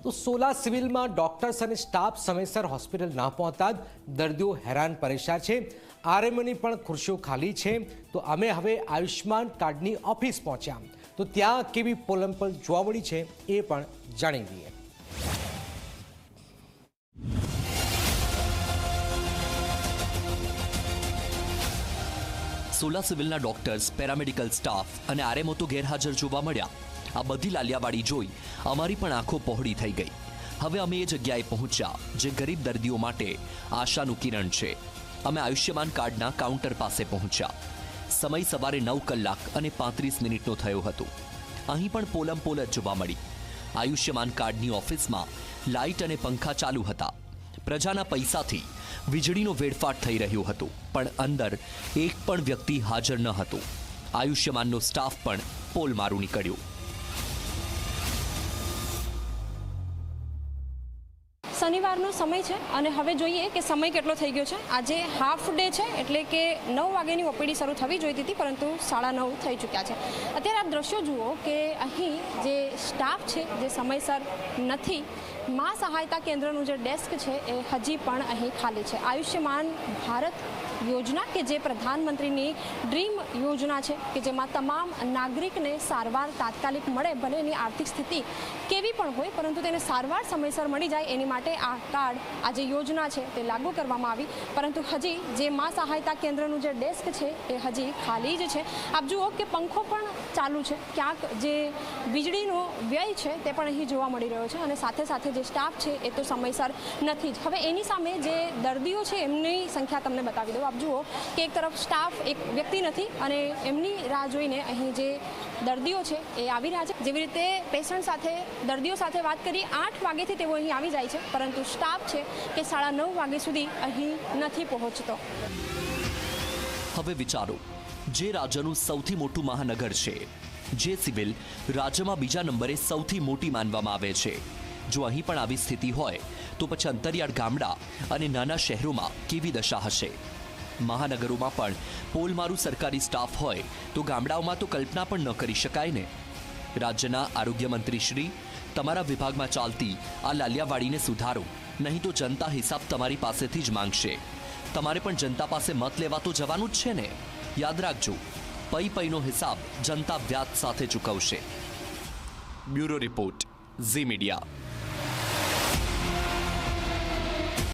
તો સોલા સિવિલમાં ડોક્ટર્સ અને સ્ટાફ સમયસર હોસ્પિટલ ના પહોંચતા જ દર્દીઓ હેરાન પરેશાન છે। આરએમઓની પણ ખુરશીઓ ખાલી છે। તો અમે હવે આયુષ્માન કાર્ડની ઓફિસ પહોંચ્યા, તો ત્યાં કેવી પોલમપોલ જોવા મળી છે એ પણ જાણી લઈએ। સોલા સિવિલના ડોક્ટર્સ, પેરામેડિકલ સ્ટાફ અને આરએમઓ તો ગેરહાજર જોવા મળ્યા। આ બધી લાલિયાવાડી જોઈ અમારી પણ આંખો પહોળી થઈ ગઈ। હવે અમે એ જગ્યાએ પહોંચ્યા જે ગરીબ દર્દીઓ માટે આશાનું કિરણ છે। અમે આયુષ્યમાન કાર્ડના કાઉન્ટર પાસે પહોંચ્યા। સમય સવારે 9 કલાક અને 35 મિનિટનો થયો હતો। અહીં પણ પોલમપોલ જ જોવા મળી। આયુષ્યમાન કાર્ડની ઓફિસમાં લાઇટ અને પંખા ચાલુ હતા। પ્રજાના પૈસાથી વીજળીનો વેડફાટ થઈ રહ્યો હતો, પણ અંદર એક પણ વ્યક્તિ હાજર ન હતો। આયુષ્યમાનનો સ્ટાફ પણ પોલમારું નીકળ્યો। શનિવારનો સમય છે અને હવે જોઈએ કે સમય કેટલો થઈ ગયો છે। આજે હાફ ડે છે, એટલે કે 9 વાગ્યાની ઓપીડી શરૂ થવી જોઈતી હતી, પરંતુ 9:30 થઈ ચૂક્યા છે। અત્યારે આપ દ્રશ્યો જુઓ કે અહીં જે સ્ટાફ છે જે સમયસર નથી। મા સહાયતા કેન્દ્રનું જે ડેસ્ક છે એ હજી પણ અહીં ખાલી છે। આયુષ્યમાન ભારત યોજના કે જે પ્રધાનમંત્રીની ડ્રીમ યોજના છે કે જેમાં તમામ નાગરિકને સારવાર તાત્કાલિક મળે, ભલે એની આર્થિક સ્થિતિ કેવી પણ હોય, પરંતુ તેને સારવાર સમયસર મળી જાય એની માટે આ કાર્ડ, આ જે યોજના છે તે લાગુ કરવામાં આવી। પરંતુ હજી જે મા સહાયતા કેન્દ્રનું જે ડેસ્ક છે એ હજી ખાલી જ છે। આપ જુઓ કે પંખો પણ ચાલુ છે, ક્યાંક જે વીજળીનો વ્યય છે તે પણ અહીં જોવા મળી રહ્યો છે, અને સાથે સાથે જે સ્ટાફ છે એ તો સમયસર નથી જ। હવે એની સામે જે દર્દીઓ છે એમની સંખ્યા તમને બતાવી દઉં। આપ જુઓ કે એક તરફ સ્ટાફ, એક વ્યક્તિ નથી, અને એમની રાહ જોઈને અહીં જે દર્દીઓ છે એ આવી રહ્યા છે। જેવી રીતે પેશન્ટ સાથે, દર્દીઓ સાથે વાત કરી, 8 વાગ્યાથી તેઓ અહીં આવી જાય છે, પરંતુ સ્ટાફ છે કે 9:30 વાગ્યા સુધી અહીં નથી પહોંચતો। હવે વિચારો, જે રાજ્યનું સૌથી મોટું મહાનગર છે, જે સિવિલ રાજ્યમાં બીજા નંબરે સૌથી મોટી માનવામાં આવે છે, જો અહીં પણ આવી સ્થિતિ હોય તો પછી અંતરિયાળ ગામડા અને નાના શહેરોમાં કેવી દશા હશે? મહાનગરોમાં પણ પોલમારું સરકારી સ્ટાફ હોય તો ગામડાઓમાં તો કલ્પના પણ ન કરી શકાય ને। રાજ્યના આરોગ્ય મંત્રી શ્રી, તમારા વિભાગમાં ચાલતી આ લાલિયાવાડીને સુધારો, નહીં તો જનતા હિસાબ તમારી પાસેથી જ માંગશે। તમારે પણ જનતા પાસે મત લેવા તો જવાનું જ છે ને। યાદ રાખજો, પૈનો હિસાબ જનતા વ્યાજ સાથે ચૂકવશે। Bureau report, Zee media.